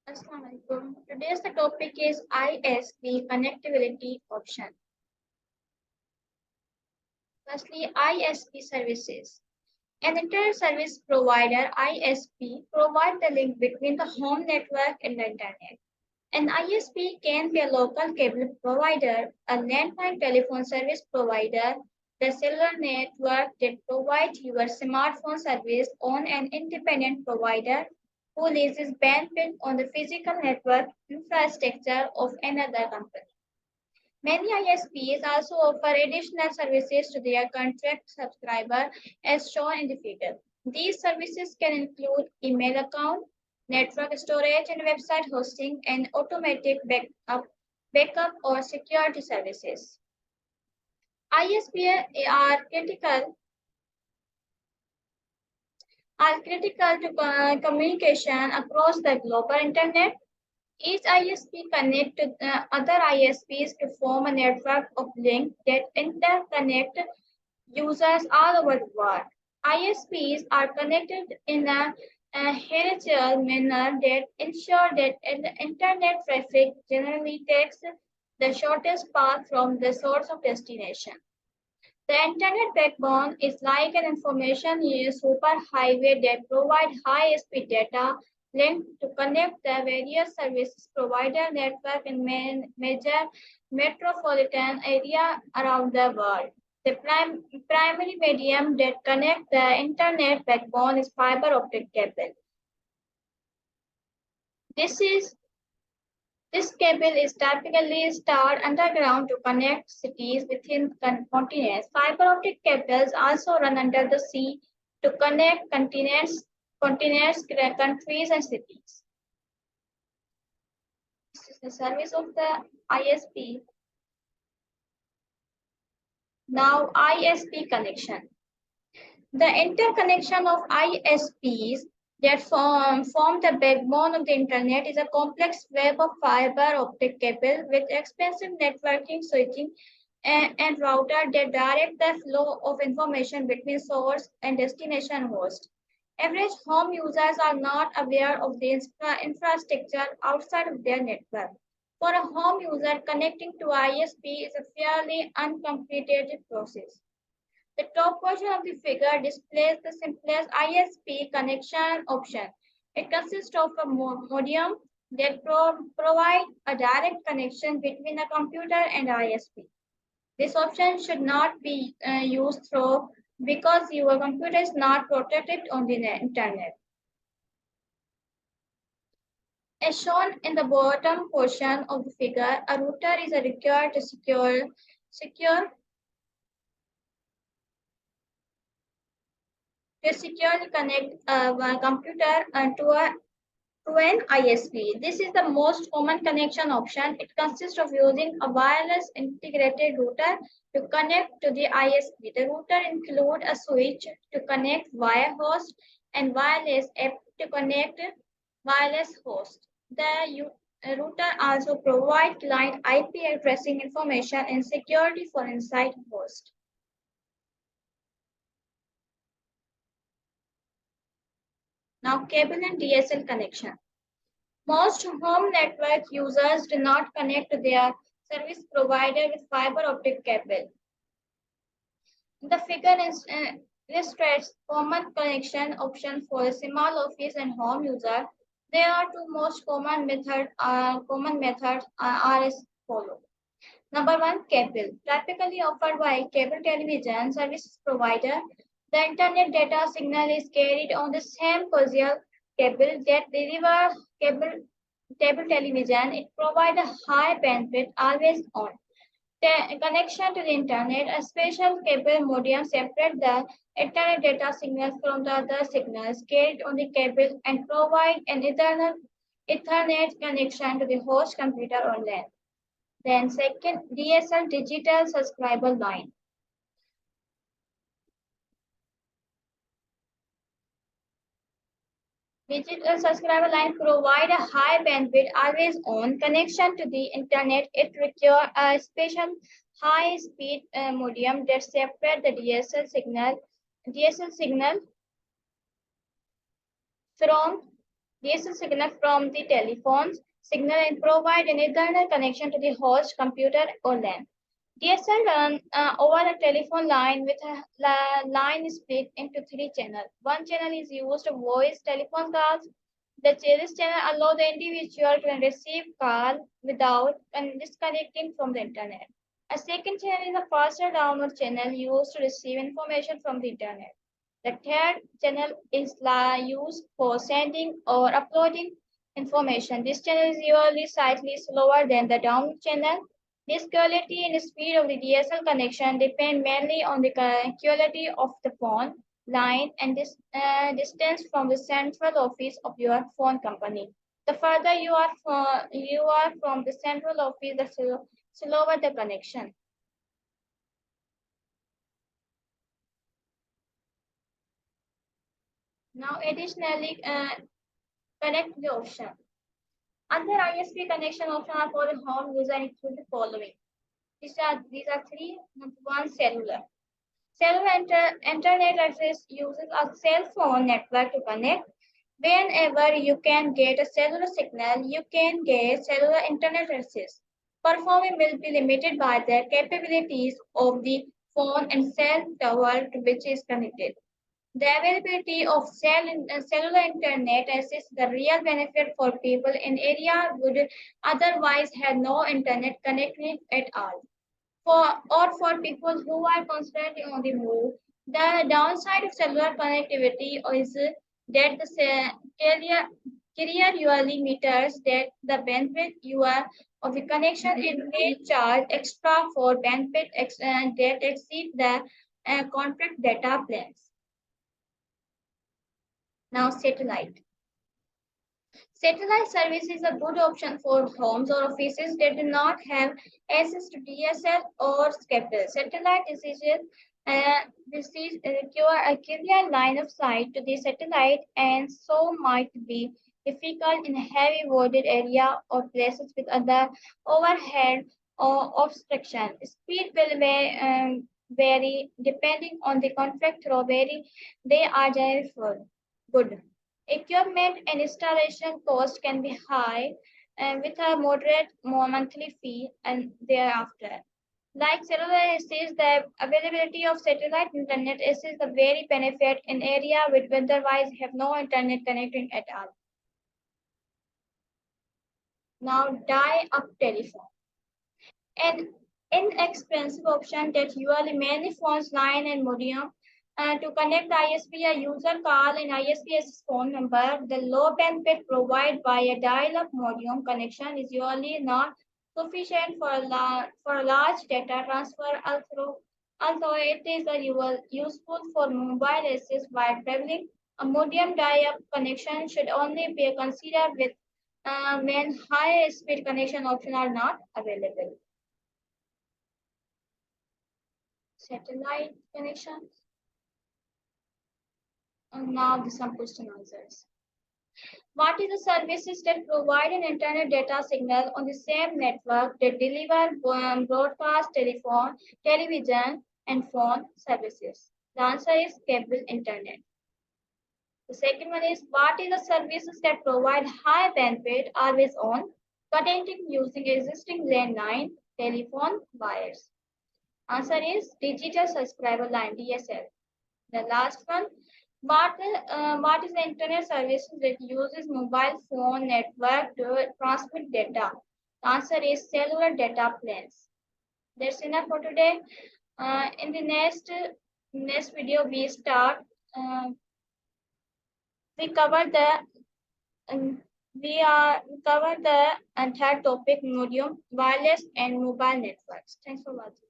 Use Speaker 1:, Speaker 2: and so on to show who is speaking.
Speaker 1: Assalamu alaikum. Today's the topic is ISP connectivity option. Firstly, ISP services. An internet service provider (ISP) provides the link between the home network and the internet. An ISP can be a local cable provider, a landline telephone service provider, the cellular network that provides your smartphone service on an independent provider who leases bandwidth on the physical network infrastructure of another company. Many ISPs also offer additional services to their contract subscriber as shown in the figure. These services can include email account, network storage and website hosting, and automatic backup or security services. ISPs are critical to communication across the global internet. Each ISP connects to other ISPs to form a network of links that interconnect users all over the world. ISPs are connected in a hierarchical manner that ensure that internet traffic generally takes the shortest path from the source of destination. The internet backbone is like an information superhighway that provides high-speed data links to connect the various service provider network in major metropolitan area around the world. The primary medium that connects the internet backbone is fiber optic cable. This is This cable is typically stored underground to connect cities within continents. Fiber optic cables also run under the sea to connect continents, countries, and cities. This is the service of the ISP. Now, ISP connection. The interconnection of ISPs that form the backbone of the internet is a complex web of fiber optic cable with expensive networking, switching, and router that direct the flow of information between source and destination host. Average home users are not aware of the infrastructure outside of their network. For a home user, connecting to ISP is a fairly uncomplicated process. The top portion of the figure displays the simplest ISP connection option. It consists of a modem that provides a direct connection between a computer and ISP. This option should not be used through because your computer is not protected on the internet. As shown in the bottom portion of the figure, a router is required to secure to securely connect a computer to an ISP. This is the most common connection option. It consists of using a wireless integrated router to connect to the ISP. The router includes a switch to connect via host and wireless app to connect wireless host. The router also provides client IP addressing information and security for inside host. Now, cable and DSL connection. Most home network users do not connect to their service provider with fiber optic cable. The figure illustrates common connection options for a small office and home user. There are two most common methods are as follow. Number one, cable. Typically offered by cable television service provider, the internet data signal is carried on the same coaxial cable that delivers cable television. It provides a high bandwidth, always on. The connection to the internet, a special cable modem separates the internet data signals from the other signals carried on the cable and provide an Ethernet connection to the host computer or LAN. Then second, DSL digital subscriber line. Digital subscriber line provide a high bandwidth, always on connection to the internet. It requires a special high speed modem that separates the DSL signal from DSL signal from the telephone's signal and provide an Ethernet connection to the host computer or LAN. DSL run over a telephone line with a line split into three channels. One channel is used to voice telephone calls. This channel allows the individual to receive call without disconnecting from the internet. A second channel is a faster download channel used to receive information from the internet. The third channel is used for sending or uploading information. This channel is usually slightly slower than the download channel. This quality and speed of the DSL connection depend mainly on the quality of the phone line and distance from the central office of your phone company. The further you are from the central office, the slower the connection. Now, additionally, connect the option. Other ISP connection options are for the home user include the following. These are three. Number one, cellular. Cellular internet access uses a cell phone network to connect. Whenever you can get a cellular signal, you can get cellular internet access. Performance will be limited by the capabilities of the phone and cell tower to which is connected. The availability of cellular internet access is the real benefit for people in areas would otherwise have no internet connection at all. For people who are constantly on the move, the downside of cellular connectivity is that the carrier usually meters that the bandwidth you are of the connection and may charge extra for bandwidth that exceed the contract data plans. Now, satellite. Satellite service is a good option for homes or offices that do not have access to DSL or cable. Satellite require a clear line of sight to the satellite and so might be difficult in a heavy wooded area or places with other overhead or obstruction. Speed will vary depending on the contractor or where they are generally good. Equipment and installation cost can be high with a moderate monthly fee and thereafter. Like cellular access, the availability of satellite internet is the very benefit in area which otherwise have no internet connecting at all. Now, die-up telephone. An inexpensive option that usually many phones line and modem to connect the ISP, a user call an ISP's phone number. The low bandwidth provided by a dial-up modem connection is usually not sufficient for a large data transfer, although it is useful for mobile access while traveling. A modem dial-up connection should only be considered with when high-speed connection options are not available. Satellite connections. And now the some question answers. What is the services that provide an internet data signal on the same network that deliver broadcast telephone, television, and phone services? The answer is cable internet. The second one is what is the services that provide high bandwidth always on, connecting using existing landline telephone wires? Answer is digital subscriber line DSL. The last one, what is the internet services that uses mobile phone network to transmit data? The answer is cellular data plans. That's enough for today. In the next video, we cover the we cover the entire topic medium wireless and mobile networks. Thanks for watching.